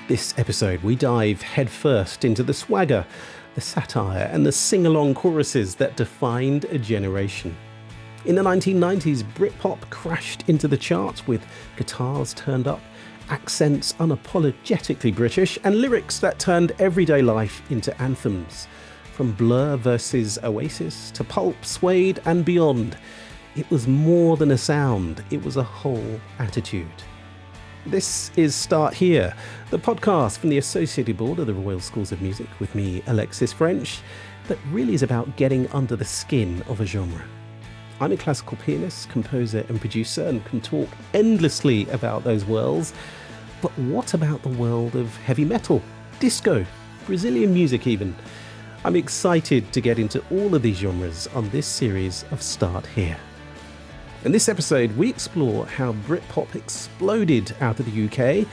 This episode, we dive headfirst into the swagger, the satire, and the sing-along choruses that defined a generation. In the 1990s, Britpop crashed into the charts with guitars turned up, accents unapologetically British, and lyrics that turned everyday life into anthems. From Blur versus Oasis to Pulp, Suede and beyond, it was more than a sound, it was a whole attitude. This is Start Here, the podcast from the Associated Board of the Royal Schools of Music with me, Alexis Ffrench, that really is about getting under the skin of a genre. I'm a classical pianist, composer and producer and can talk endlessly about those worlds, but what about the world of heavy metal, disco, Brazilian music even? I'm excited to get into all of these genres on this series of Start Here. In this episode, we explore how Britpop exploded out of the UK,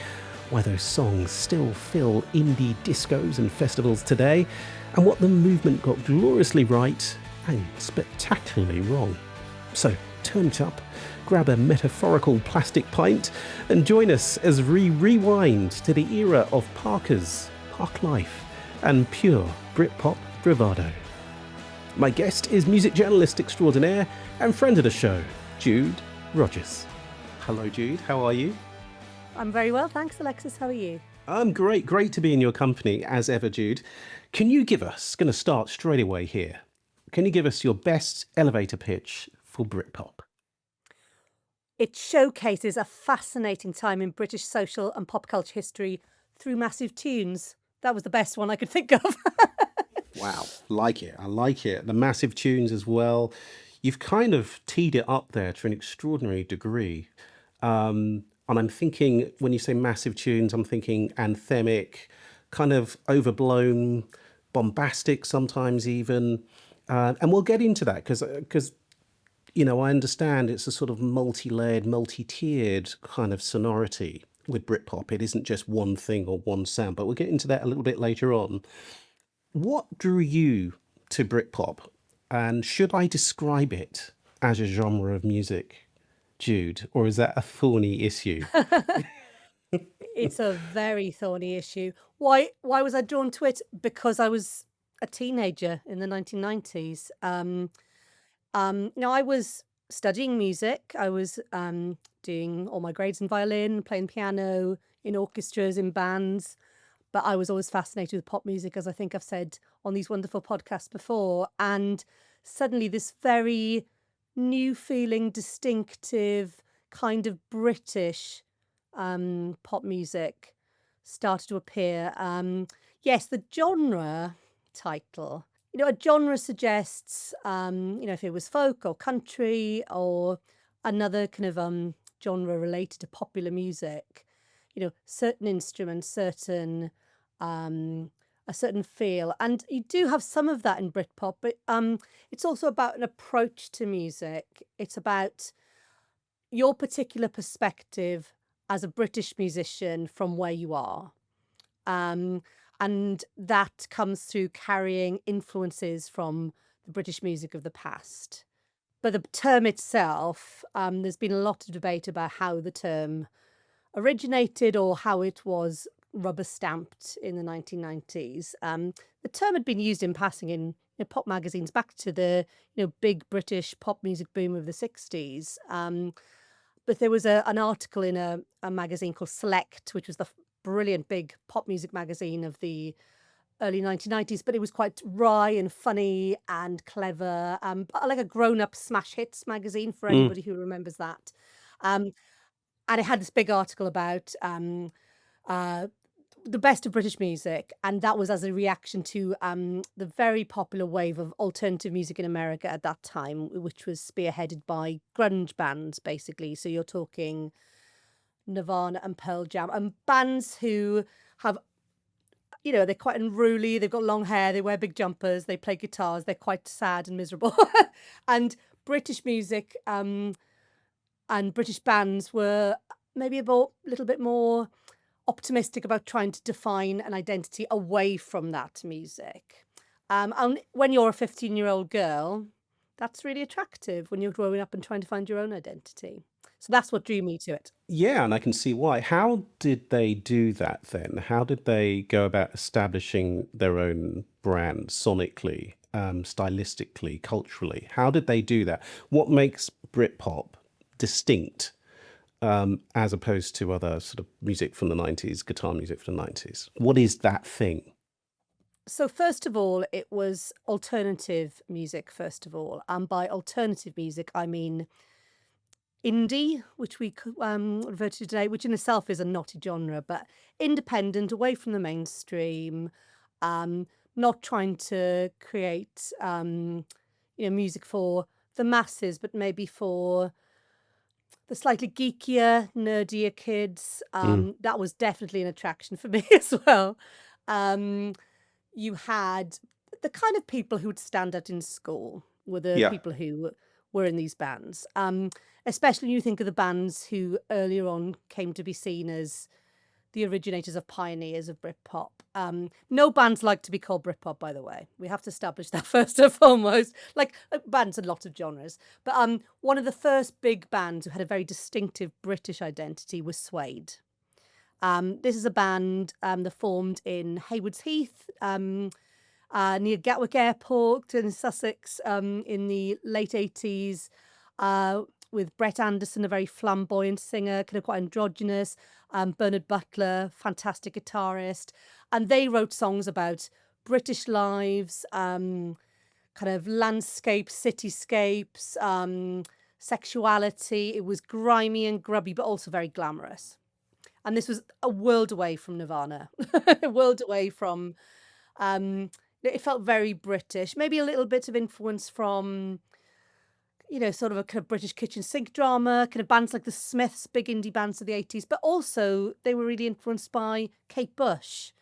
why those songs still fill indie discos and festivals today, and what the movement got gloriously right and spectacularly wrong. So turn it up, grab a metaphorical plastic pint, and join us as we rewind to the era of Parkers, Park Life, and pure Britpop bravado. My guest is music journalist extraordinaire and friend of the show, Jude Rogers. Hello, Jude. How are you? I'm very well, thanks, Alexis. How are you? I'm great. Great to be in your company, as ever, Jude. Can you give us, going to start straight away here, can you give us your best elevator pitch for Britpop? It showcases a fascinating time in British social and pop culture history through massive tunes. That was the best one I could think of. Wow, like it. I like it. The massive tunes as well. You've kind of teed it up there to an extraordinary degree. And I'm thinking, when you say massive tunes, I'm thinking anthemic, kind of overblown, bombastic sometimes even. And we'll get into that because, you know, I understand it's a sort of multi-layered, multi-tiered kind of sonority with Britpop. It isn't just one thing or one sound, but we'll get into that a little bit later on. What drew you to Britpop? And should I describe it as a genre of music, Jude, or is that a thorny issue? It's a very thorny issue. Why was I drawn to it? Because I was a teenager in the 1990s. I was studying music. I was doing all my grades in violin, playing piano, in orchestras, in bands. But I was always fascinated with pop music, as I think I've said on these wonderful podcasts before. And suddenly this very new feeling, distinctive, kind of British pop music started to appear. Yes, the genre title. You know, a genre suggests, if it was folk or country or another kind of genre related to popular music, certain instruments, a certain feel. And you do have some of that in Britpop, but it's also about an approach to music. It's about your particular perspective as a British musician from where you are. And that comes through carrying influences from the British music of the past. But the term itself, there's been a lot of debate about how the term originated or how it was rubber stamped in the 1990s. The term had been used in passing in pop magazines back to the big British pop music boom of the 60s. But there was an article in a magazine called Select, which was the brilliant big pop music magazine of the early 1990s, but it was quite wry and funny and clever, like a grown-up smash hits magazine for anybody who remembers that. And it had this big article about the best of British music, and that was as a reaction to the very popular wave of alternative music in America at that time, which was spearheaded by grunge bands, basically. So you're talking Nirvana and Pearl Jam, and bands who have, they're quite unruly, they've got long hair, they wear big jumpers, they play guitars, they're quite sad and miserable. And British music and British bands were maybe a little bit more optimistic about trying to define an identity away from that music. And when you're a 15-year-old girl, that's really attractive when you're growing up and trying to find your own identity. So that's what drew me to it. Yeah, and I can see why. How did they do that then? How did they go about establishing their own brand sonically, stylistically, culturally? How did they do that? What makes Britpop distinct, as opposed to other sort of music from the 90s, guitar music from the 90s? What is that thing? So first of all, it was alternative music, first of all. And by alternative music, I mean indie, which we refer to today, which in itself is a knotty genre, but independent, away from the mainstream, um, not trying to create music for the masses, but maybe for the slightly geekier, nerdier kids. Mm, That was definitely an attraction for me as well. Um, you had the kind of people who would stand out in school were the yeah. people who were in these bands. Especially when you think of the bands who earlier on came to be seen as the originators of pioneers of Britpop. No bands like to be called Britpop, by the way. We have to establish that first and foremost. Like bands in lots of genres, but one of the first big bands who had a very distinctive British identity was Suede. This is a band that formed in Haywards Heath, near Gatwick Airport in Sussex, in the late 80s, with Brett Anderson, a very flamboyant singer, kind of quite androgynous, Bernard Butler, fantastic guitarist. And they wrote songs about British lives, kind of landscapes, cityscapes, sexuality. It was grimy and grubby, but also very glamorous. And this was a world away from Nirvana, a world away from. It felt very British, maybe a little bit of influence from, sort of a kind of British kitchen sink drama, kind of bands like the Smiths, big indie bands of the 80s, but also they were really influenced by Kate Bush,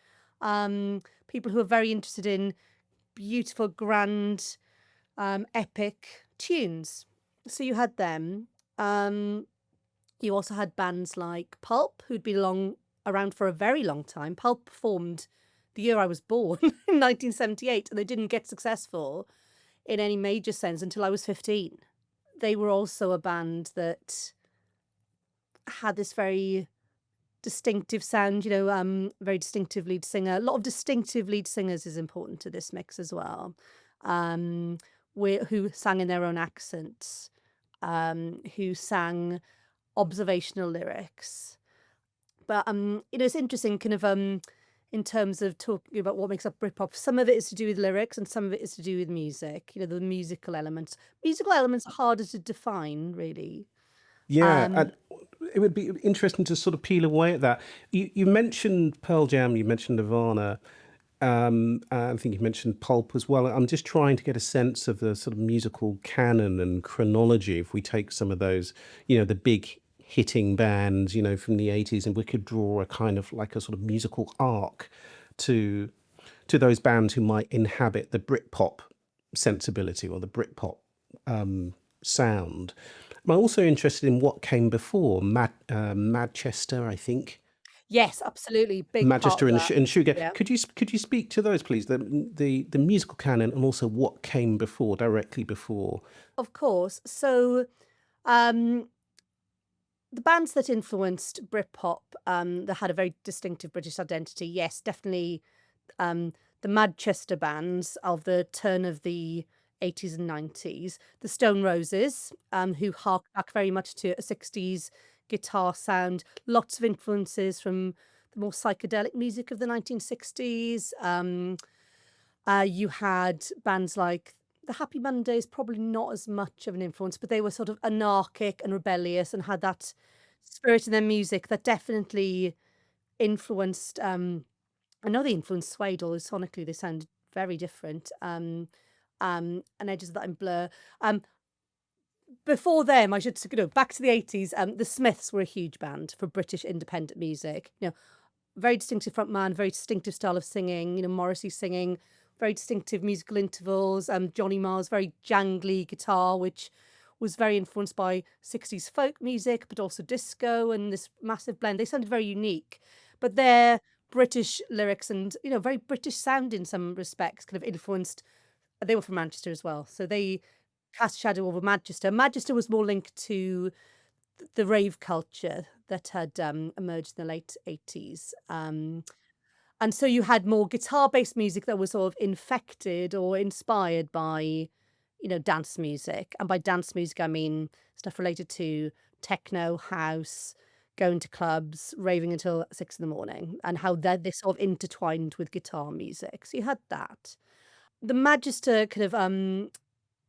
people who are very interested in beautiful, grand, epic tunes. So you had them. You also had bands like Pulp, who'd been around for a very long time. Pulp formed the year I was born in 1978, and they didn't get successful in any major sense until I was 15. They were also a band that had this very distinctive sound, very distinctive lead singer. A lot of distinctive lead singers is important to this mix as well, um, who sang in their own accents, who sang observational lyrics. But it's interesting, kind of in terms of talking about what makes up Britpop. Some of it is to do with lyrics, and some of it is to do with music. The musical elements. Musical elements are harder to define, really. Yeah, Um, and it would be interesting to sort of peel away at that. You mentioned Pearl Jam, you mentioned Nirvana, I think you mentioned Pulp as well. I'm just trying to get a sense of the sort of musical canon and chronology. If we take some of those, the big hitting bands, from the 80s, and we could draw a kind of like a sort of musical arc to those bands who might inhabit the Britpop sensibility or the Britpop sound. I'm also interested in what came before Madchester, I think. yes, absolutely, big part Madchester of and, that. and Sugar. Yeah, Could you speak to those, please? The musical canon and also what came before, directly before. of course. So, um, the bands that influenced Britpop, that had a very distinctive British identity, yes, definitely um, the Madchester bands of the turn of the 80s and 90s, the Stone Roses, who hark back very much to a 60s guitar sound, lots of influences from the more psychedelic music of the 1960s. You had bands like the Happy Mondays, probably not as much of an influence, but they were sort of anarchic and rebellious and had that spirit in their music that definitely influenced. I know they influenced Suede, although sonically they sound very different. And edges of that in Blur. Before them, I should back to the 80s. The Smiths were a huge band for British independent music. Very distinctive frontman, very distinctive style of singing. Morrissey singing, very distinctive musical intervals. Johnny Marr's very jangly guitar, which was very influenced by 60s folk music, but also disco and this massive blend. They sounded very unique, but their British lyrics and very British sound in some respects kind of influenced. They were from Manchester as well, so they cast a shadow over Manchester. Manchester was more linked to the rave culture that had emerged in the late 80s. And so you had more guitar-based music that was sort of infected or inspired by, dance music. And by dance music, I mean stuff related to techno, house, going to clubs, raving until 6 in the morning, and how this sort of intertwined with guitar music. So you had that. The Madchester kind of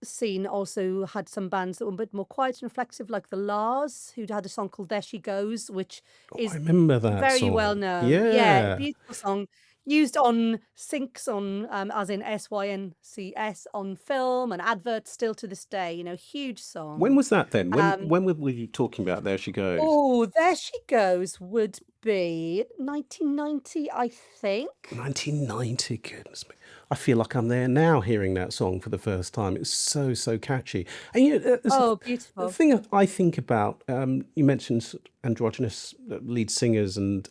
scene also had some bands that were a bit more quiet and reflexive, like the Lars, who'd had a song called There She Goes, which Oh, I is remember that very well song. known. Yeah, Yeah. beautiful song. Used on syncs on as in SYNCS on film and adverts still to this day, huge When song. was that then? When Um when were we talking about There She Goes? oh, There She Goes would be 1990, I think. 1990, goodness me. I feel like I'm there now hearing that song for the first time. It's so, so catchy. And there's Oh, a beautiful. thing I think about, you mentioned androgynous lead singers and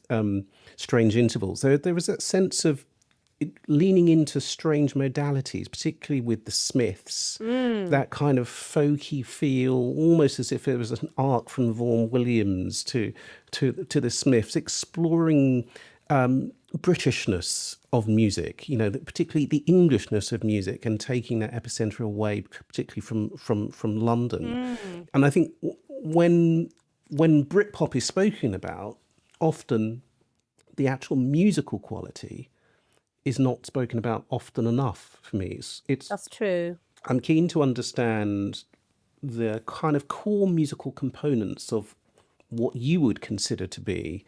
strange intervals. There was that sense of leaning into strange modalities, particularly with the Smiths, Mm. that kind of folky feel, almost as if it was an arc from Vaughan Williams to the Smiths, exploring Britishness of music, particularly the Englishness of music, and taking that epicenter away, particularly from London. Mm. And I think when Britpop is spoken about, often the actual musical quality is not spoken about often enough for me. That's true. I'm keen to understand the kind of core musical components of what you would consider to be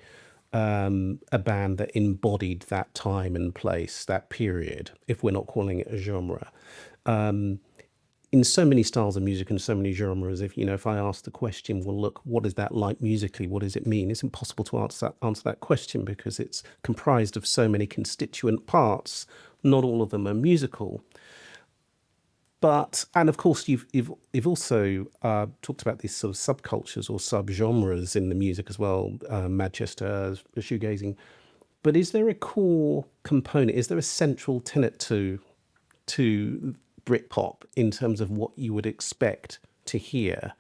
a band that embodied that time and place, that period, if we're not calling it a genre. In so many styles of music and so many genres, if I ask the question, well, look, what is that like musically? What does it mean? It's impossible to answer that question because it's comprised of so many constituent parts. Not all of them are musical. And of course, you've also talked about these sort of subcultures or subgenres in the music as well, Madchester, shoegazing. But is there a core component? Is there a central tenet to Britpop in terms of what you would expect to hear?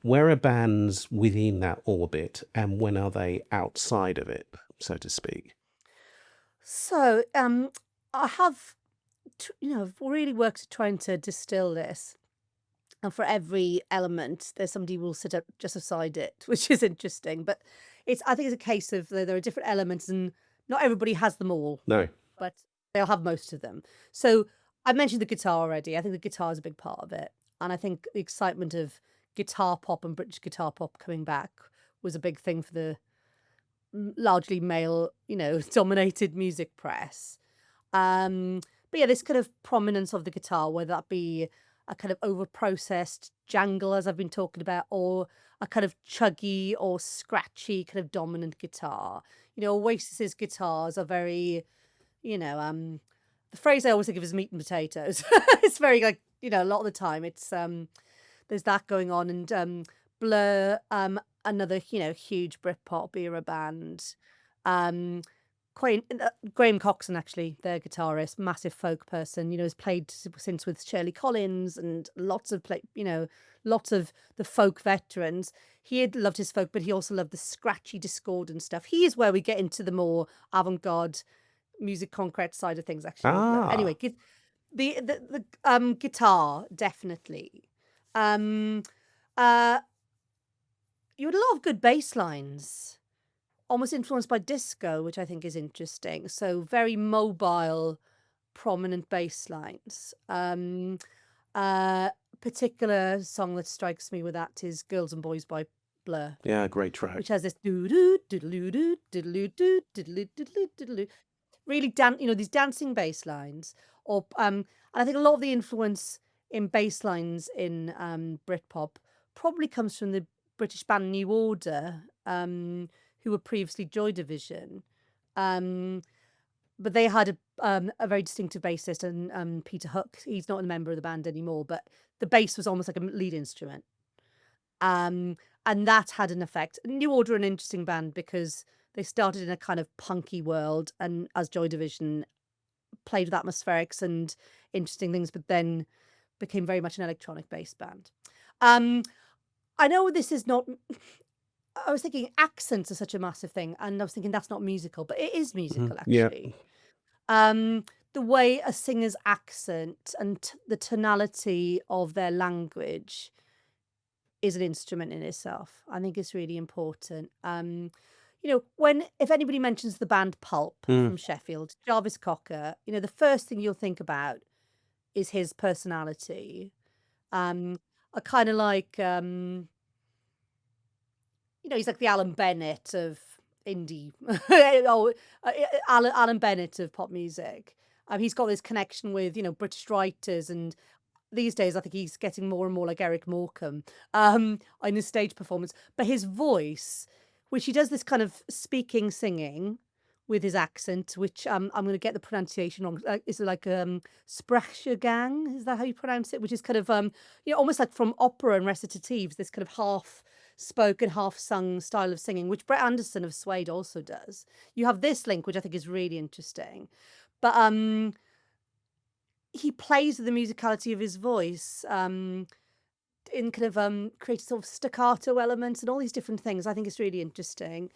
Where are bands within that orbit, and when are they outside of it, so to speak? So, I have, really worked trying to distill this. And for every element, there's somebody who will sit up just beside it, which is interesting. But I think it's a case of there are different elements, and not everybody has them all, No. but they'll have most of them. So I mentioned the guitar already. I think the guitar is a big part of it. And I think the excitement of guitar pop and British guitar pop coming back was a big thing for the largely male, dominated music press. But yeah, this kind of prominence of the guitar, whether that be a kind of over-processed jangle, as I've been talking about, or a kind of chuggy or scratchy kind of dominant guitar. Oasis's guitars are very, the phrase I always think of is meat and potatoes. It's very like, a lot of the time it's there's that going on, and Blur, another, huge Britpop era band. Um, Graham Coxon, actually, their guitarist, massive folk person, has played since with Shirley Collins and lots of the folk veterans. He had loved his folk, but he also loved the scratchy, discordant stuff. He is where we get into the more avant-garde music concrete side of things, actually. But Ah, anyway, the guitar, definitely. Um, uh, you had a lot of good bass lines, almost influenced by disco, which I think is interesting. So very mobile, prominent bass lines. Uh, Particular song that strikes me with that is "Girls and Boys" by Blur, yeah, great track. which has this doo doo diddle doo diddle doo diddle diddle diddle, really these dancing bass lines. Or and I think a lot of the influence in bass lines in Britpop probably comes from the British band New Order, who were previously Joy Division. Um, but they had a very distinctive bassist, and Peter Hook. He's not a member of the band anymore, but the bass was almost like a lead instrument. Um, and that had an effect. New Order, an interesting band because they started in a kind of punky world, and as Joy Division played with atmospherics and interesting things, but then became very much an electronic based band. Um, I know this is not I was thinking accents are such a massive thing, and I was thinking that's not musical, but it is musical Yeah. actually. Um, the way a singer's accent and the tonality of their language is an instrument in itself. I think it's really important. When if anybody mentions the band Pulp Mm. from Sheffield, Jarvis Cocker, the first thing you'll think about is his personality. I kind of like, he's like the Alan Bennett of indie, oh, Alan Bennett of pop music. He's got this connection with British writers, and these days I think he's getting more and more like Eric Morecambe in his stage performance. But his voice, which he does this kind of speaking, singing with his accent, which I'm going to get the pronunciation wrong. Is it like Sprechgesang? Is that how you pronounce it? Which is kind of almost like from opera and recitatives. This kind of half spoken, half sung style of singing, which Brett Anderson of Suede also does. You have this link, which I think is really interesting. But he plays with the musicality of his voice in kind of creates sort of staccato elements and all these different things. I think it's really interesting.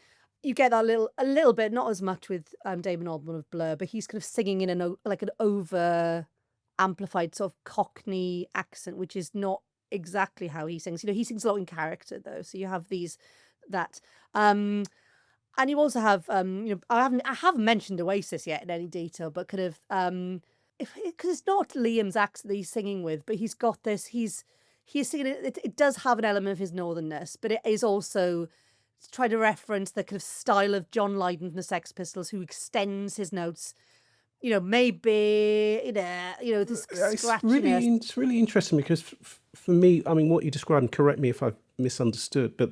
You get that a little bit, not as much with Damon Albarn of Blur, but he's kind of singing in like an over amplified sort of Cockney accent, which is not exactly how he sings. He sings a lot in character though, so you have that. And you also have I haven't mentioned Oasis yet in any detail, but kind of because it's not Liam's accent that he's singing with, but he's got this. He's singing it. It does have an element of his northernness, but it is also trying to reference the kind of style of John Lydon from the Sex Pistols, who extends his notes. Maybe this scratchiness. It's really interesting because for me, I mean, what you described, and correct me if I've misunderstood, but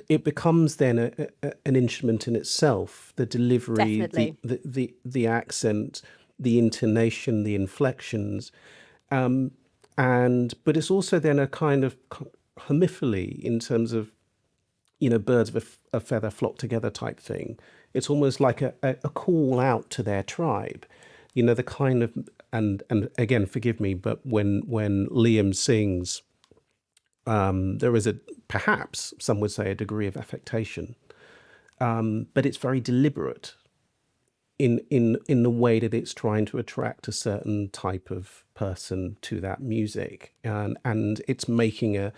it becomes then an instrument in itself. The delivery, Definitely. the accent, the intonation, the inflections, but it's also then a kind of homophily in terms of birds of a feather flock together type thing. It's almost like a call out to their tribe. The kind of and again, forgive me, but when Liam sings, there is perhaps some would say a degree of affectation, but it's very deliberate in the way that it's trying to attract a certain type of person to that music, and it's making a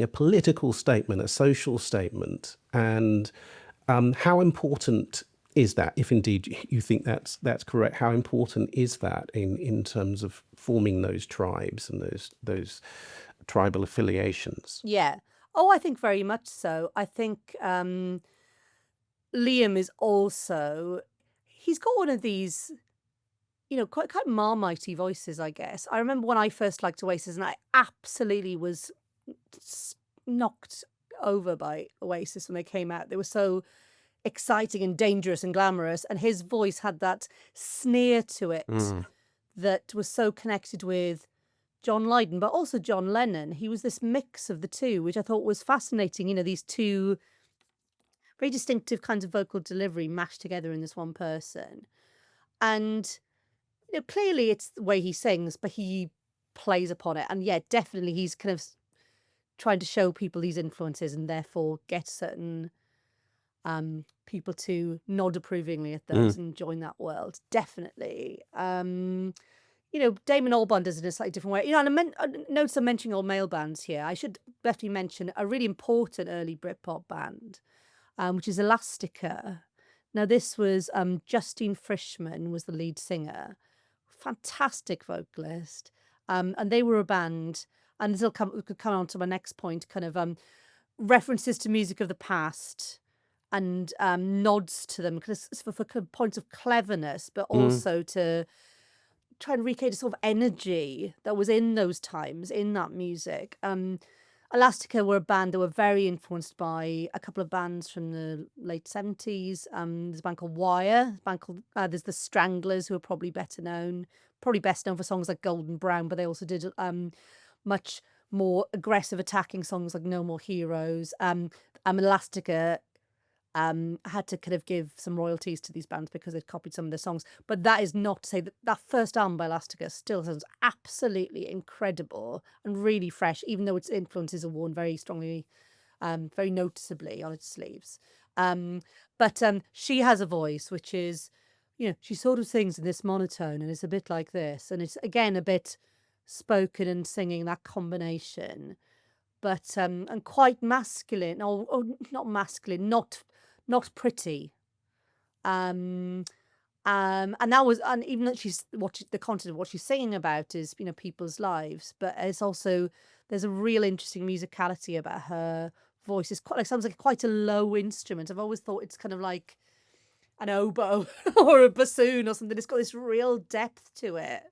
political statement, a social statement, and how important is that, if indeed you think that's correct? How important is that in terms of forming those tribes and those tribal affiliations? Yeah. Oh, I think very much so. I think Liam is also, he's got one of these, quite kind of marmitey voices, I guess. I remember when I first liked Oasis, and I absolutely was knocked over by Oasis when they came out. They were so exciting and dangerous and glamorous, and his voice had that sneer to it that was so connected with John Lydon, but also John Lennon. He was this mix of the two, which I thought was fascinating. These two very distinctive kinds of vocal delivery mashed together in this one person. And clearly it's the way he sings, but he plays upon it. And yeah, definitely he's kind of trying to show people these influences and therefore get certain people to nod approvingly at those and join that world. Definitely. Damon Albarn does it in a slightly different way. And I notice I'm mentioning all male bands here. I should definitely mention a really important early Britpop band, which is Elastica. Now, this was Justine Frischmann was the lead singer. Fantastic vocalist. And they were a band, and this will could come on to my next point, kind of references to music of the past and nods to them for points of cleverness, but also to try and recreate a sort of energy that was in those times, in that music. Elastica were a band that were very influenced by a couple of bands from the late 70s. There's a band called Wire, there's the Stranglers, who are probably best known for songs like Golden Brown, but they also did much more aggressive attacking songs like No More Heroes. Elastica had to kind of give some royalties to these bands because they'd copied some of their songs. But that is not to say that that first album by Elastica still sounds absolutely incredible and really fresh, even though its influences are worn very strongly, very noticeably on its sleeves. But she has a voice which is, she sort of sings in this monotone and it's a bit like this. And it's, again, a bit spoken and singing, that combination. But and quite masculine, or not masculine, not pretty. And that was, and even that the content of what she's singing about is, people's lives, but it's also, there's a real interesting musicality about her voice. It's quite, like, sounds like quite a low instrument. I've always thought it's kind of like an oboe or a bassoon or something. It's got this real depth to it.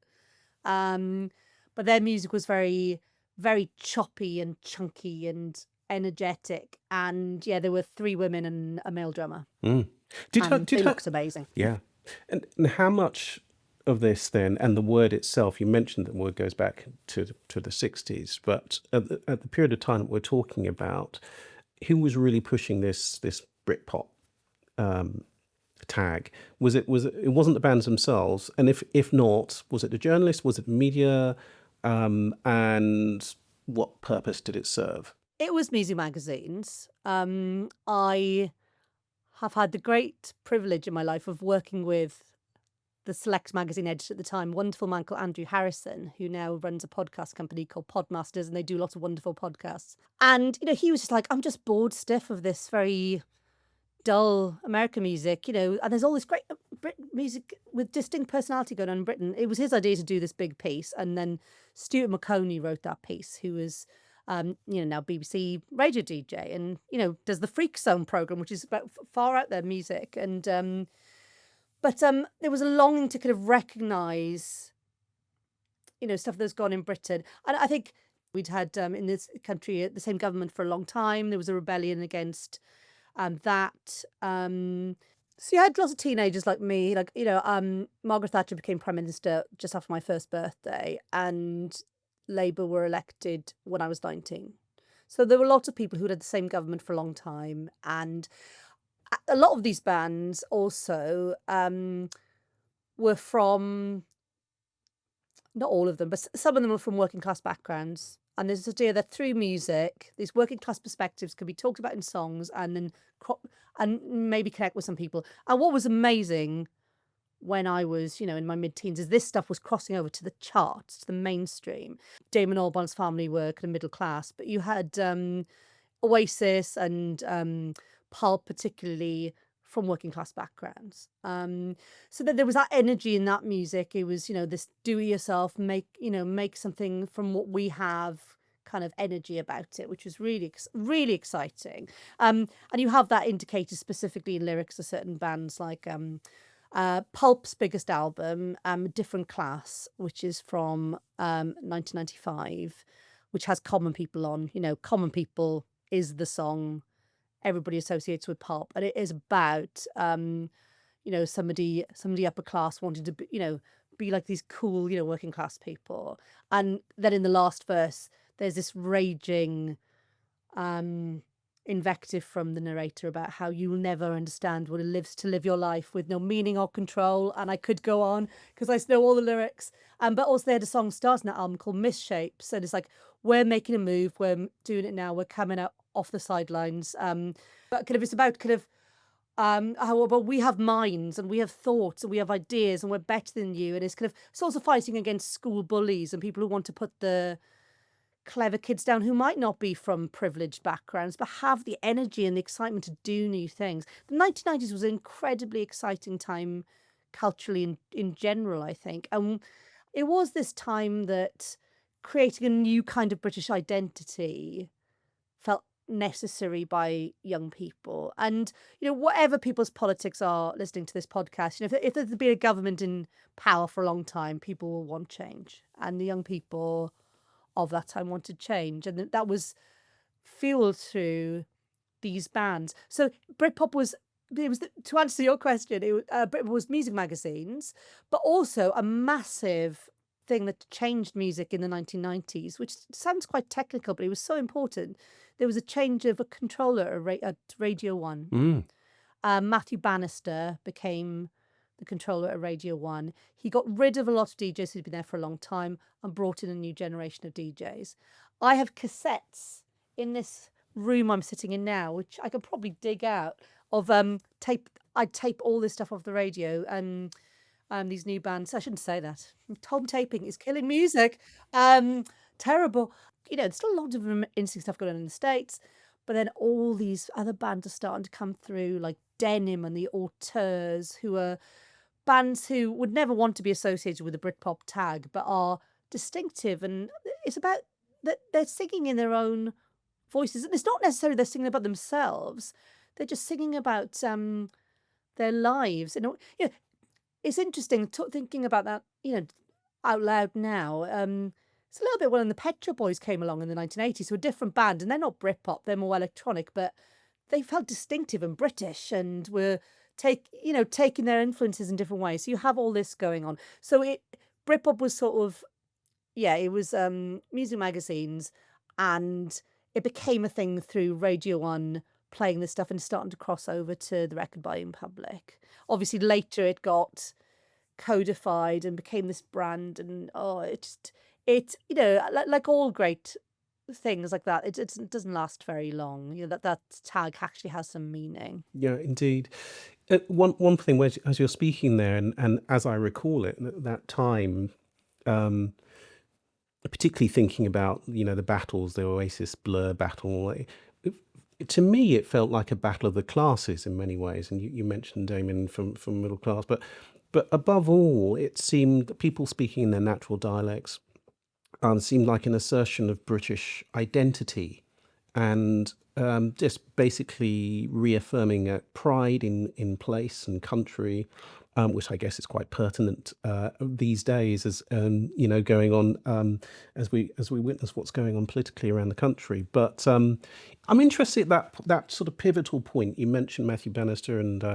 But their music was very, very choppy and chunky and energetic. And yeah, there were 3 women and a male drummer. They looked amazing. Yeah. And how much of this then, and the word itself, you mentioned the word goes back to the 60s, but at the period of time that we're talking about, who was really pushing this Britpop tag? It wasn't the bands themselves, and if not, was it the journalists? Was it the media? And what purpose did it serve? It was music magazines. I have had the great privilege in my life of working with the Select magazine editor at the time, wonderful man called Andrew Harrison, who now runs a podcast company called Podmasters, and they do lots of wonderful podcasts. And, he was just like, I'm just bored stiff of this very dull American music, and there's all this great music with distinct personality going on in Britain. It was his idea to do this big piece, and then Stuart McConey wrote that piece, who was now BBC radio DJ and, does the Freak Zone programme, which is about far out there music. And but there was a longing to kind of recognise, stuff that's gone in Britain. And I think we'd had in this country the same government for a long time. There was a rebellion against that. So you had lots of teenagers like me, like, Margaret Thatcher became Prime Minister just after my first birthday, and Labour were elected when I was 19. So there were lots of people who'd had the same government for a long time. And a lot of these bands also were from, not all of them, but some of them were from working class backgrounds. And there's this idea that through music, these working class perspectives could be talked about in songs and then maybe connect with some people. And what was amazing when I was, in my mid-teens, is this stuff was crossing over to the charts, to the mainstream. Damon Albarn's family were kind of middle class, but you had Oasis and Pulp, particularly, from working class backgrounds. So that there was that energy in that music. It was, this do-it-yourself, make something from what we have kind of energy about it, which was really, really exciting. And you have that indicated specifically in lyrics of certain bands like Pulp's biggest album, Different Class, which is from 1995, which has Common People on. Common People is the song everybody associates with Pulp, and it is about somebody upper class wanting to be like these cool working class people. And then in the last verse there's this raging invective from the narrator about how you will never understand what it lives to live your life with no meaning or control. And I could go on because I know all the lyrics. But also they had a song starts in that album called Misshapes, and it's like, we're making a move, we're doing it now, we're coming out off the sidelines. But kind of it's about kind of how but we have minds and we have thoughts and we have ideas and we're better than you. And it's also fighting against school bullies and people who want to put the clever kids down who might not be from privileged backgrounds but have the energy and the excitement to do new things. The 1990s was an incredibly exciting time culturally in general, I think. And it was this time that creating a new kind of British identity felt necessary by young people. And whatever people's politics are listening to this podcast, if there's been a government in power for a long time, people will want change, and the young people of that time wanted change, and that was fueled through these bands. So Britpop was to answer your question, Britpop was music magazines, but also a massive thing that changed music in the 1990s, which sounds quite technical, but it was so important. There was a change of a controller at Radio 1. Matthew Bannister became the controller at Radio 1. He got rid of a lot of DJs who'd been there for a long time and brought in a new generation of DJs. I have cassettes in this room I'm sitting in now, which I could probably dig out, of tape. I'd tape all this stuff off the radio and these new bands. I shouldn't say that. Home taping is killing music. Terrible. There's still a lot of interesting stuff going on in the States, but then all these other bands are starting to come through, like Denim and the Auteurs, who are bands who would never want to be associated with the Britpop tag, but are distinctive. And it's about that they're singing in their own voices. And it's not necessarily they're singing about themselves. They're just singing about their lives. And it's interesting thinking about that, out loud now. It's a little bit when the Pet Shop Boys came along in the 1980s, so a different band, and they're not Britpop, they're more electronic, but they felt distinctive and British and were taking their influences in different ways. So you have all this going on. So Britpop was sort of, it was music magazines, and it became a thing through Radio 1 playing this stuff and starting to cross over to the record buying public. Obviously later it got codified and became this brand, and like all great things like that, it doesn't last very long. That tag actually has some meaning. Yeah, indeed. One thing, as you're speaking there, and as I recall it, at that time, particularly thinking about the battles, the Oasis Blur battle. To me, it felt like a battle of the classes in many ways. And you mentioned Damien from middle class, but above all, it seemed that people speaking in their natural dialects seemed like an assertion of British identity, and just basically reaffirming a pride in place and country, which I guess is quite pertinent these days, as going on as we witness what's going on politically around the country. But I'm interested at that sort of pivotal point. You mentioned Matthew Bannister and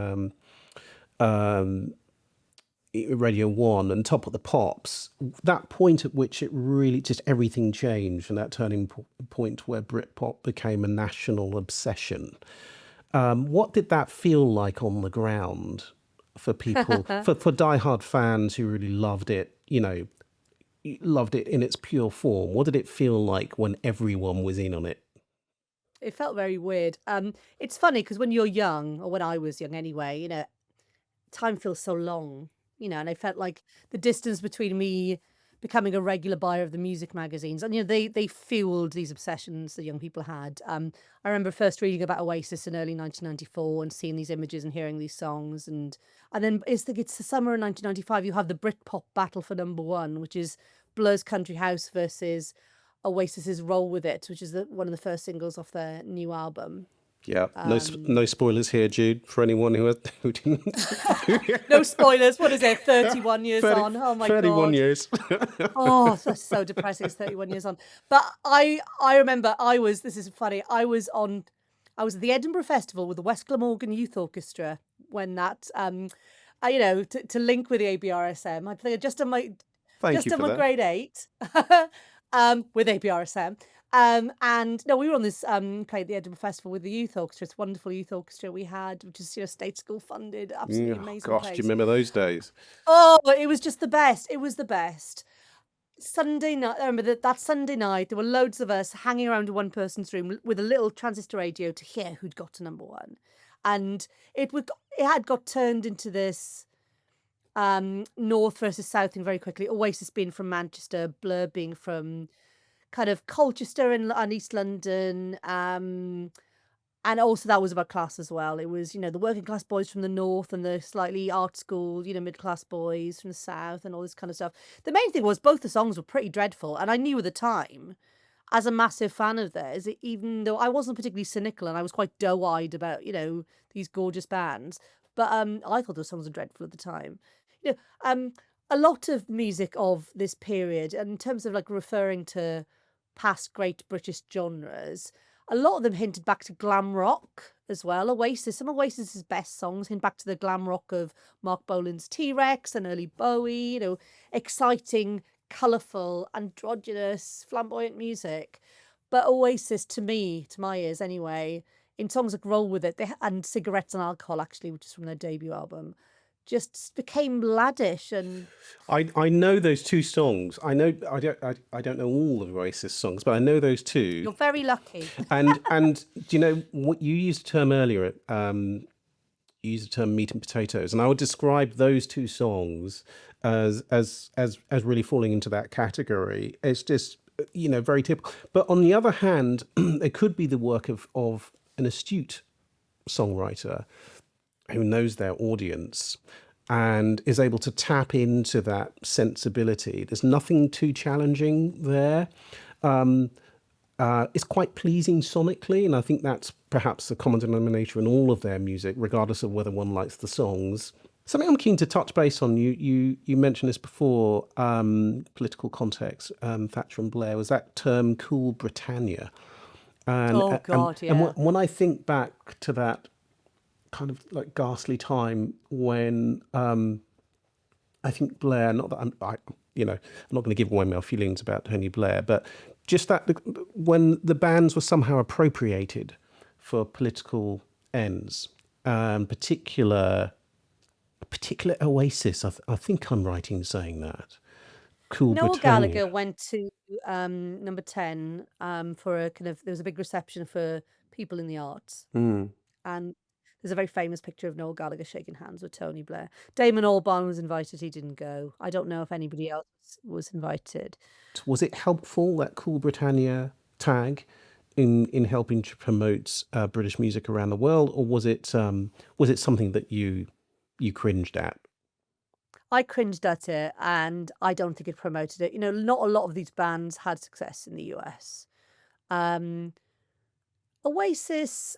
Radio 1 and Top of the Pops, that point at which it really just everything changed, and that turning point where Britpop became a national obsession. What did that feel like on the ground for people, for diehard fans who really loved it, loved it in its pure form? What did it feel like when everyone was in on it? It felt very weird. It's funny because when you're young, or when I was young anyway, time feels so long. And I felt like the distance between me becoming a regular buyer of the music magazines, and they fueled these obsessions that young people had. I remember first reading about Oasis in early 1994 and seeing these images and hearing these songs, and then it's the summer of 1995. You have the Britpop battle for #1, which is Blur's Country House versus Oasis's Roll With It, which is one of the first singles off their new album. Yeah, no spoilers here, Jude, for anyone who didn't. No spoilers. What is it? 31 years on. Oh my 31 God. years. Oh, that's so depressing. It's 31 years on. But I remember this is funny. I was at the Edinburgh Festival with the West Glamorgan Youth Orchestra when that, to link with the ABRSM. I think just on my grade 8 with ABRSM. And no, we were on this played the Edinburgh Festival with the youth orchestra. It's a wonderful youth orchestra we had, which is state school funded, absolutely amazing. Gosh, place. do you remember those days? Oh, it was just the best. It was the best. Sunday night, I remember that Sunday night, there were loads of us hanging around in one person's room with a little transistor radio to hear who'd got to #1. And it had got turned into this North versus South thing very quickly. Oasis being from Manchester, Blur being from kind of Colchester and East London, and also that was about class as well. It was, the working class boys from the north and the slightly art school, mid class boys from the south and all this kind of stuff. The main thing was both the songs were pretty dreadful, and I knew at the time, as a massive fan of theirs, even though I wasn't particularly cynical and I was quite doe-eyed about, these gorgeous bands, but I thought those songs were dreadful at the time. A lot of music of this period, and in terms of like referring to past great British genres, a lot of them hinted back to glam rock as well. Some of Oasis's best songs hint back to the glam rock of Mark Bolan's T-Rex and early Bowie, exciting, colourful, androgynous, flamboyant music. But Oasis, to me, to my ears anyway, in songs like Roll With It and Cigarettes and Alcohol, actually, which is from their debut album, just became laddish and I know those two songs. I don't know all of the Oasis songs, but I know those two. you're very lucky. And do you know what you used a term earlier? You used the term meat and potatoes, and I would describe those two songs as really falling into that category. It's just very typical. But on the other hand, it could be the work of an astute songwriter who knows their audience and is able to tap into that sensibility. There's nothing too challenging there. It's quite pleasing sonically, and I think that's perhaps a common denominator in all of their music, regardless of whether one likes the songs. Something I'm keen to touch base on, you mentioned this before, political context, Thatcher and Blair, was that term cool Britannia. Oh God, And yeah. when I think back to that kind of like ghastly time when I think Blair, not that I'm not going to give away my feelings about Tony Blair, but just that when the bands were somehow appropriated for political ends, particular Oasis, I think I'm right in saying that. Cool Noel Britannia. Gallagher went to number 10 for a kind of, there was a big reception for people in the arts. And there's a very famous picture of Noel Gallagher shaking hands with Tony Blair. Damon Albarn was invited, he didn't go. I don't know if anybody else was invited. Was it helpful, that Cool Britannia tag, in helping to promote British music around the world, or was it something that you cringed at? I cringed at it, and I don't think it promoted it. Not a lot of these bands had success in the US. Oasis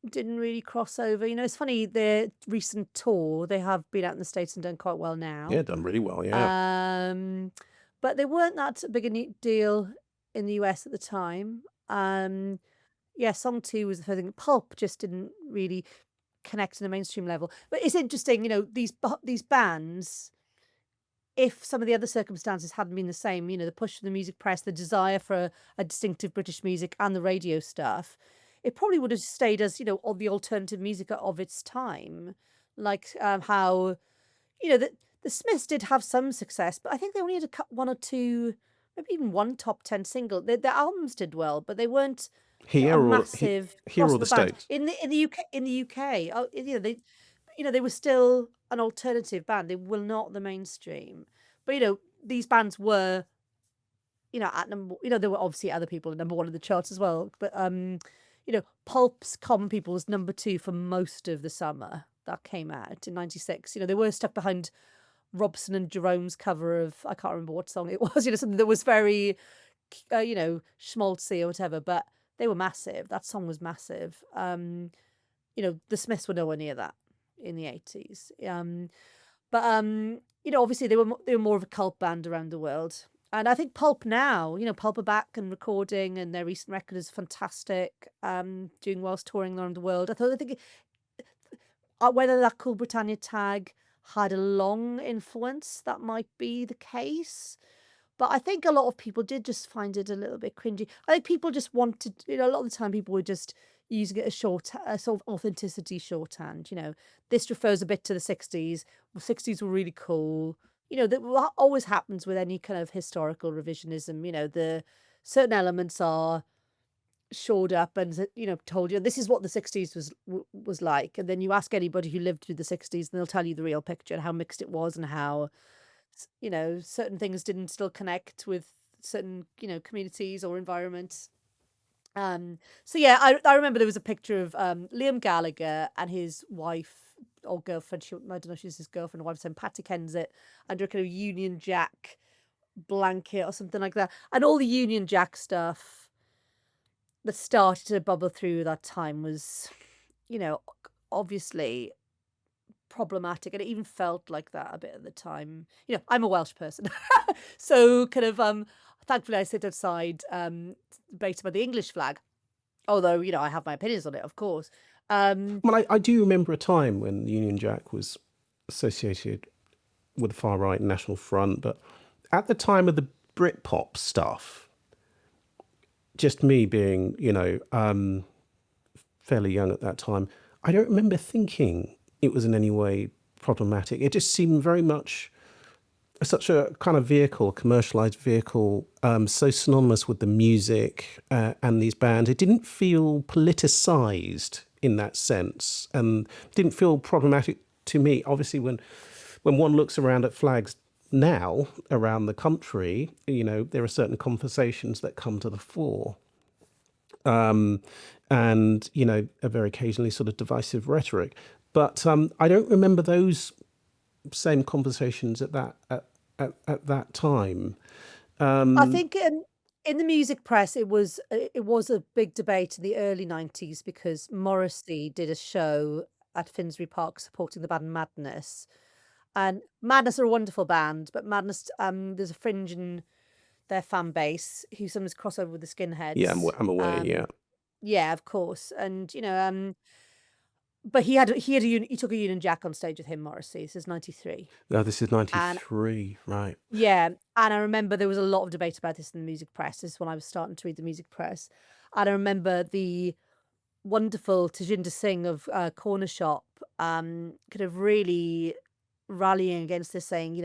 didn't really cross over. It's funny, their recent tour, they have been out in the States and done quite well now. Yeah, done really well, yeah. But they weren't that big a deal in the US at the time. Yeah, song 2 was the first thing. Pulp just didn't really connect in a mainstream level. But it's interesting, these bands, if some of the other circumstances hadn't been the same, the push for the music press, the desire for a distinctive British music and the radio stuff, it probably would have stayed as, all the alternative music of its time. Like how, the Smiths did have some success, but I think they only had one or two, maybe even one top 10 single. Their albums did well, but they weren't a massive here or the band. States? In the UK, they were still an alternative band. They were not the mainstream. But these bands were, at number. There were obviously other people at number 1 of the charts as well. But Pulp's Common People was number 2 for most of the summer that came out in '96. They were stuck behind Robson and Jerome's cover of, I can't remember what song it was. Something that was very, schmaltzy or whatever. But they were massive. That song was massive. The Smiths were nowhere near that in the 80s. But obviously they were more of a cult band around the world. And I think Pulp now, Pulp are back and recording, and their recent record is fantastic, doing whilst touring around the world. I think whether that Cool Britannia tag had a long influence, that might be the case. But I think a lot of people did just find it a little bit cringy. I think people just wanted, a lot of the time people were just using it as a sort of authenticity shorthand. This refers a bit to the 60s. The 60s were really cool. That always happens with any kind of historical revisionism. The certain elements are shored up and told you this is what the 60s was like, and then you ask anybody who lived through the 60s and they'll tell you the real picture and how mixed it was, and how certain things didn't still connect with certain communities or environments. So yeah, I remember there was a picture of Liam Gallagher and his wife or girlfriend. I don't know if she's his girlfriend or wife, saying Patty Kensett, under a kind of Union Jack blanket or something like that. And all the Union Jack stuff that started to bubble through that time was, obviously problematic, and it even felt like that a bit at the time. I'm a Welsh person, so kind of thankfully I sit outside debate about the English flag, although I have my opinions on it, of course. Well, I do remember a time when the Union Jack was associated with the far right National Front, but at the time of the Britpop stuff, just me being fairly young at that time. I don't remember thinking it was in any way problematic. It just seemed very much such a kind of vehicle, commercialized vehicle, so synonymous with the music and these bands. It didn't feel politicized in that sense, and didn't feel problematic to me. Obviously, when one looks around at flags now around the country, there are certain conversations that come to the fore, and a very occasionally sort of divisive rhetoric. But I don't remember those same conversations at that time. I think in the music press, it was a big debate in the early 90s because Morrissey did a show at Finsbury Park supporting the band Madness. And Madness are a wonderful band, but Madness, there's a fringe in their fan base who sometimes cross over with the Yeah, skinheads. I'm aware. Yeah, Yeah, of course. And but he took a Union Jack on stage with him, Morrissey. This is 93. no, this is And '93, right? yeah, and I remember there was a lot of debate about this in the music press. This is when I was starting to read the music press. And I remember the wonderful Tajinder Singh of Corner Shop kind of really rallying against this, saying,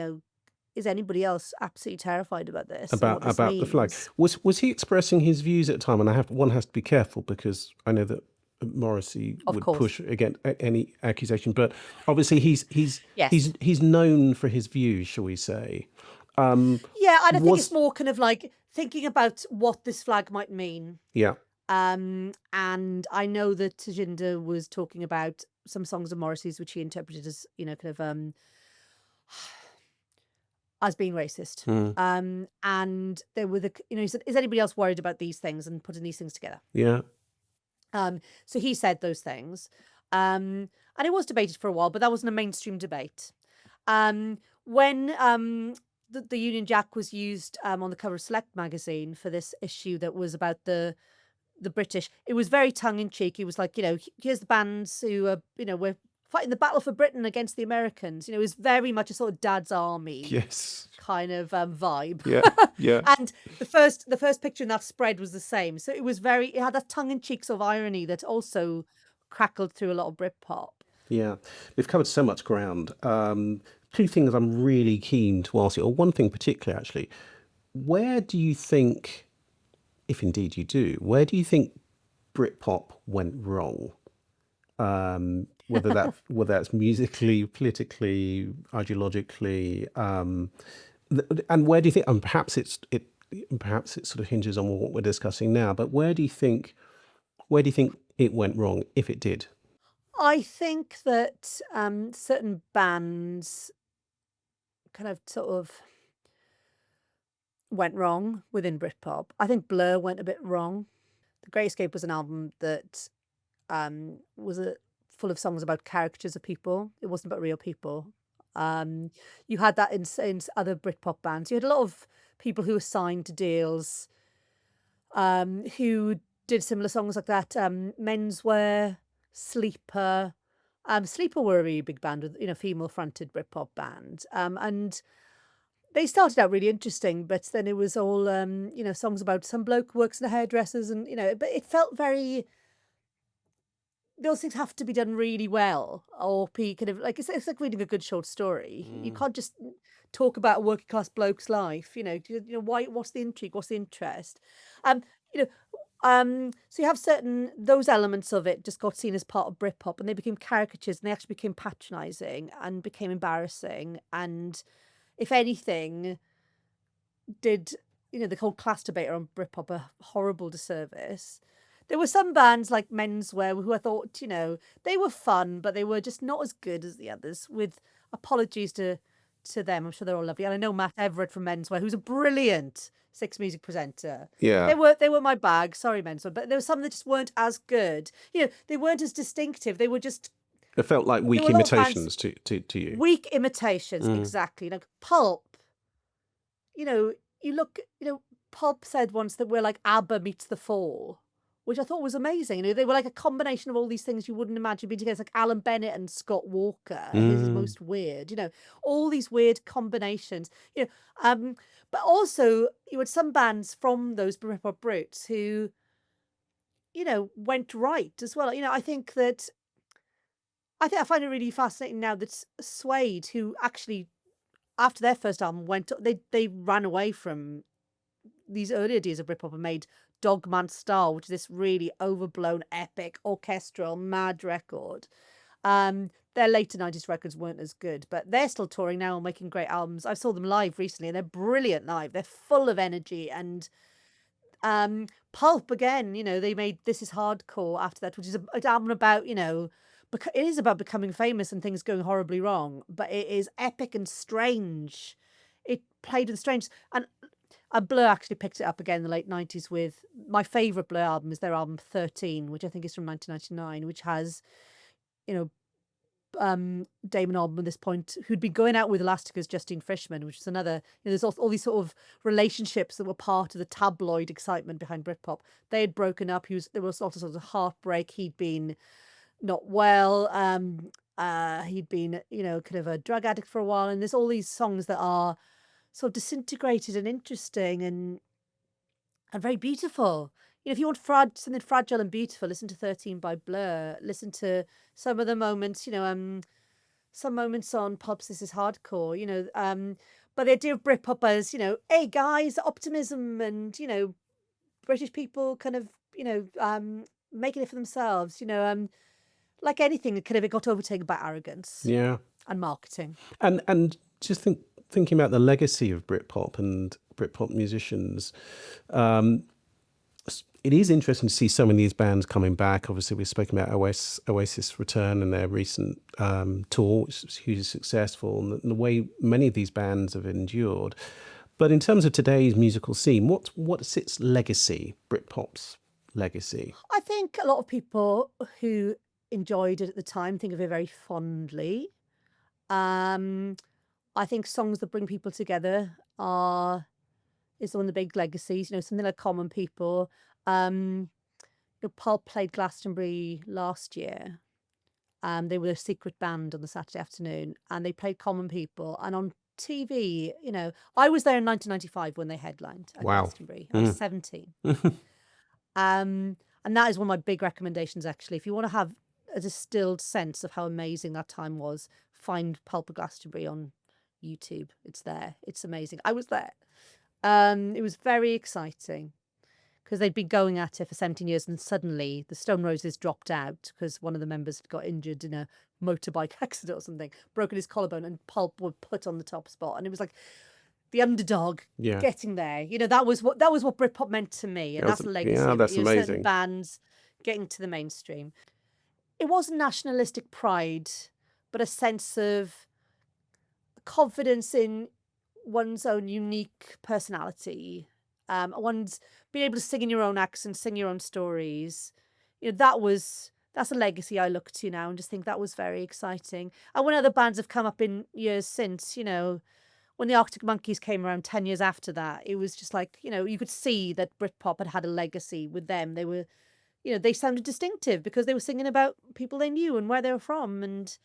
is anybody else absolutely terrified about this and what this About the flag. means? Was he expressing his views at the time? And one has to be careful because I know that Morrissey Of would course. push against any accusation, but obviously Yes. he's known for his views, shall we say? Yeah, and I think it's Was more kind of like thinking about what this flag might mean. Yeah, And I know that Tajinder was talking about some songs of Morrissey's, which he interpreted as, kind of as being racist. mm, And there were he said, is anybody else worried about these things and putting these things together? yeah, So he said those things. And it was debated for a while, but that wasn't a mainstream debate. When the Union Jack was used on the cover of Select magazine for this issue that was about the British, it was very tongue in cheek. It was like, here's the bands who are, we're fighting the battle for Britain against the Americans. It was very much a sort of Dad's Army yes, kind of vibe. yeah, yeah, And the first picture in that spread was the same. So it had that tongue in cheek sort of irony that also crackled through a lot of Britpop. yeah. We've covered so much ground. Two things I'm really keen to ask you, or one thing particularly, actually. Where do you think, if indeed you do, where do you think Britpop went wrong? Whether that's musically, politically, ideologically, and where do you think? And perhaps it sort of hinges on what we're discussing now. But where do you think it went wrong, if it did? I think that certain bands kind of sort of went wrong within Britpop. I think Blur went a bit wrong. The Great Escape was an album that was full of songs about caricatures of people. It wasn't about real people. You had that in other Britpop bands. You had a lot of people who were signed to deals who did similar songs like that. Menswear, Sleeper. Sleeper were a really big band with, female-fronted Britpop band. And they started out really interesting, but then it was all, songs about some bloke who works in a hairdresser's and, but it felt very, those things have to be done really well or be kind of like, it's like reading a good short story. You can't just talk about a working class bloke's life, why, what's the intrigue, what's the interest? Um, you know, so you have those elements of it just got seen as part of Britpop and they became caricatures and they actually became patronizing and became embarrassing. And if anything, did, the whole class debate on Britpop a horrible disservice. There were some bands like Menswear who I thought, they were fun, but they were just not as good as the others, with apologies to them. I'm sure they're all lovely. And I know Matt Everett from Menswear, who's a brilliant Six Music presenter. Yeah, They were my bag. Sorry, Menswear. But there were some that just weren't as good. They weren't as distinctive. They were just, it felt like there weak were a lot of bands, imitations to you. weak imitations, Mm. exactly. Like Pulp, you look, Pulp said once that we're like ABBA meets The Fall, which I thought was amazing. They were like a combination of all these things you wouldn't imagine being together. It's like Alan Bennett and Scott Walker. His is most weird. All these weird combinations. But also you had some bands from those Britpop roots who went right as well. I find it really fascinating now that Suede, who actually after their first album they ran away from these earlier days of Britpop and made Dogman Star, which is this really overblown, epic, orchestral, mad record. Their later 90s records weren't as good, but they're still touring now and making great albums. I saw them live recently and they're brilliant live. They're full of energy. And Pulp, again, they made This Is Hardcore after that, which is an album about, it is about becoming famous and things going horribly wrong, but it is epic and strange. It played with strange. And Blur actually picked it up again in the late 90s with my favourite Blur album is their album 13, which I think is from 1999, which has, you know, Damon Albarn at this point, who'd been going out with Elastica's Justine Frischmann, which is another, there's all these sort of relationships that were part of the tabloid excitement behind Britpop. They had broken up. There was also sort of heartbreak. He'd been not well. He'd been, kind of a drug addict for a while. And there's all these songs that are sort of disintegrated and interesting and very beautiful. If you want something fragile and beautiful, listen to 13 by Blur. Listen to some of the moments, some moments on Pulp's This Is Hardcore, but the idea of Britpop as, hey guys, optimism and, British people kind of, making it for themselves, like anything, it got overtaken by arrogance Yeah. and marketing. And just thinking about the legacy of Britpop and Britpop musicians, it is interesting to see so many of these bands coming back. Obviously, we've spoken about Oasis return and their recent tour, which was hugely successful, and the way many of these bands have endured. But in terms of today's musical scene, what's its legacy, Britpop's legacy? I think a lot of people who enjoyed it at the time think of it very fondly. I think songs that bring people together is one of the big legacies. Something like Common People. Pulp played Glastonbury last year. They were a secret band on the Saturday afternoon, and they played Common People. And on TV, I was there in 1995 when they headlined at Glastonbury. I was 17. And that is one of my big recommendations, actually. If you want to have a distilled sense of how amazing that time was, find Pulp at Glastonbury on YouTube. It's there. It's amazing. I was there. It was very exciting because they'd been going at it for 17 years and suddenly the Stone Roses dropped out because one of the members got injured in a motorbike accident or something, broken his collarbone, and Pulp were put on the top spot. And it was like the underdog getting there. That was what Britpop meant to me. And that's a legacy. Yeah, that's amazing. Certain bands getting to the mainstream. It wasn't nationalistic pride, but a sense of confidence in one's own unique personality, one's being able to sing in your own accent, sing your own stories. That's a legacy I look to now and just think that was very exciting. And when other bands have come up in years since, when the Arctic Monkeys came around 10 years after that, it was just like, you could see that Britpop had a legacy with them. They were, they sounded distinctive because they were singing about people they knew and where they were from. And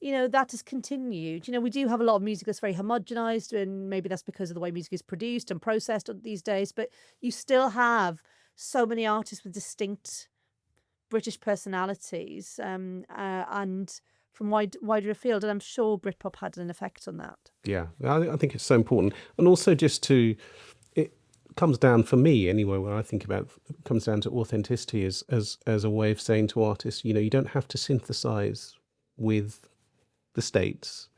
that has continued. We do have a lot of music that's very homogenized, and maybe that's because of the way music is produced and processed these days, but you still have so many artists with distinct British personalities and from wider afield, and I'm sure Britpop had an effect on that. Yeah, I think it's so important. And also it comes down, for me anyway, when I think about it, comes down to authenticity as a way of saying to artists, you don't have to synthesize with the States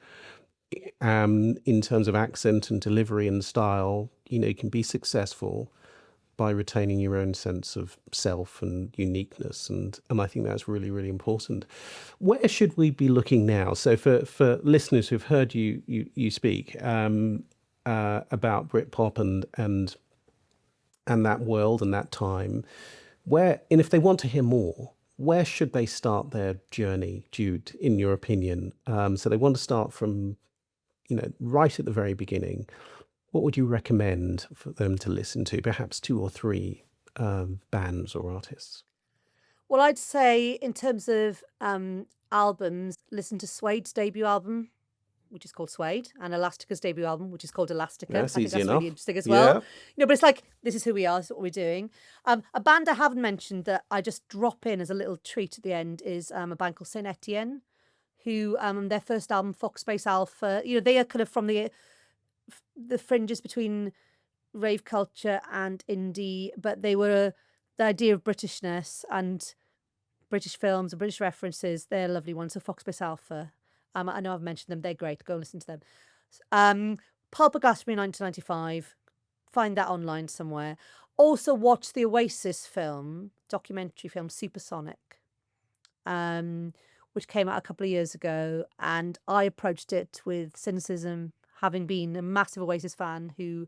in terms of accent and delivery and style. You can be successful by retaining your own sense of self and uniqueness, and I think that's really, really important. Where should we be looking now? So for listeners who've heard you speak about Britpop and that world and that time, and if they want to hear more, where should they start their journey, Jude, in your opinion? So they want to start from, right at the very beginning. What would you recommend for them to listen to? Perhaps 2 or 3 bands or artists? Well, I'd say in terms of albums, listen to Suede's debut album, which is called Suede, and Elastica's debut album, which is called Elastica. That's I think easy that's enough. really interesting as well. Yeah. But it's like, this is who we are, this is what we're doing. A band I haven't mentioned that I just drop in as a little treat at the end is a band called Saint Etienne, who their first album, Foxpace Alpha, they are kind of from the fringes between rave culture and indie, but they were the idea of Britishness and British films and British references. They're a lovely ones. So Foxpace Alpha. I know I've mentioned them. They're great. Go and listen to them. Pulp Glastonbury 1995. Find that online somewhere. Also watch the Oasis documentary film Supersonic, which came out a couple of years ago. And I approached it with cynicism, having been a massive Oasis fan who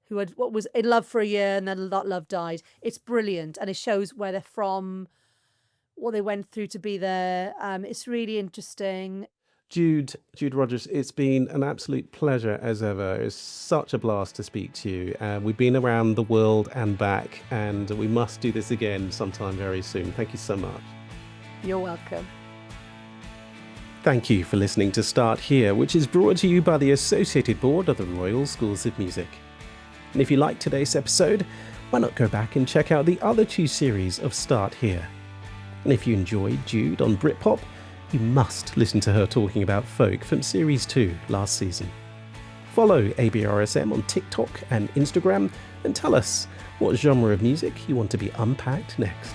was in love for a year and then that love died. It's brilliant, and it shows where they're from, what they went through to be there. It's really interesting. Jude Rogers, it's been an absolute pleasure as ever. It's such a blast to speak to you. We've been around the world and back, and we must do this again sometime very soon. Thank you so much. You're welcome. Thank you for listening to Start Here, which is brought to you by the Associated Board of the Royal Schools of Music. And if you liked today's episode, why not go back and check out the other 2 series of Start Here? And if you enjoyed Jude on Britpop, you must listen to her talking about folk from Series 2 last season. Follow ABRSM on TikTok and Instagram and tell us what genre of music you want to be unpacked next.